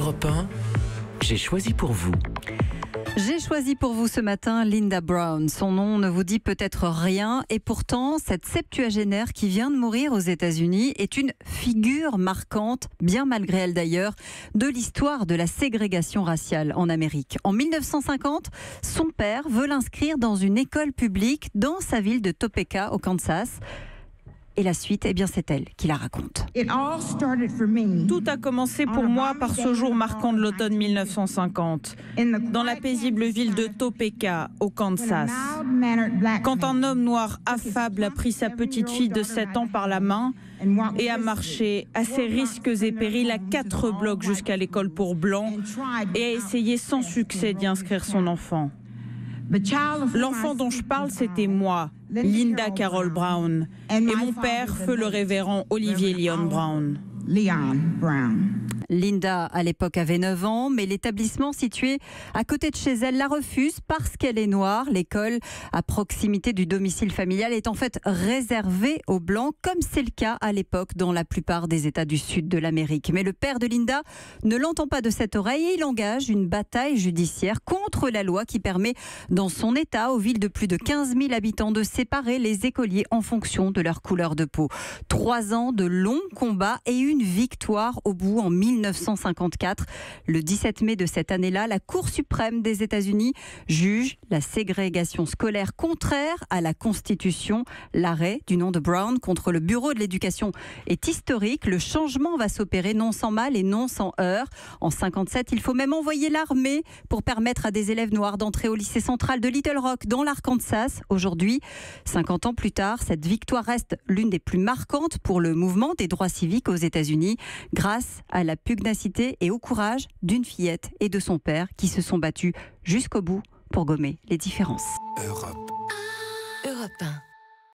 Europe 1, j'ai choisi pour vous. J'ai choisi pour vous ce matin Linda Brown. Son nom ne vous dit peut-être rien et pourtant cette septuagénaire qui vient de mourir aux États-Unis est une figure marquante, bien malgré elle d'ailleurs, de l'histoire de la ségrégation raciale en Amérique. En 1950, son père veut l'inscrire dans une école publique dans sa ville de Topeka au Kansas. Et la suite, eh bien, c'est elle qui la raconte. Tout a commencé pour moi par ce jour marquant de l'automne 1950, dans la paisible ville de Topeka, au Kansas. Quand un homme noir affable a pris sa petite fille de 7 ans par la main et a marché à ses risques et périls à 4 blocs jusqu'à l'école pour blancs et a essayé sans succès d'y inscrire son enfant. L'enfant dont je parle, c'était moi, Linda Carol Brown, et mon père, feu le révérend Olivier Leon Brown. Linda, à l'époque, avait 9 ans, mais l'établissement situé à côté de chez elle la refuse parce qu'elle est noire. L'école, à proximité du domicile familial, est en fait réservée aux Blancs, comme c'est le cas à l'époque dans la plupart des États du sud de l'Amérique. Mais le père de Linda ne l'entend pas de cette oreille et il engage une bataille judiciaire contre la loi qui permet, dans son État, aux villes de plus de 15 000 habitants, de séparer les écoliers en fonction de leur couleur de peau. 3 ans de longs combats et une victoire au bout en 1954. Le 17 mai de cette année-là, la Cour suprême des États-Unis juge la ségrégation scolaire contraire à la Constitution. L'arrêt du nom de Brown contre le Bureau de l'éducation est historique. Le changement va s'opérer non sans mal et non sans heurts. En 1957, il faut même envoyer l'armée pour permettre à des élèves noirs d'entrer au lycée central de Little Rock dans l'Arkansas. Aujourd'hui, 50 ans plus tard, cette victoire reste l'une des plus marquantes pour le mouvement des droits civiques aux États-Unis, grâce à la pugnacité et au courage d'une fillette et de son père qui se sont battus jusqu'au bout pour gommer les différences. Europe 1.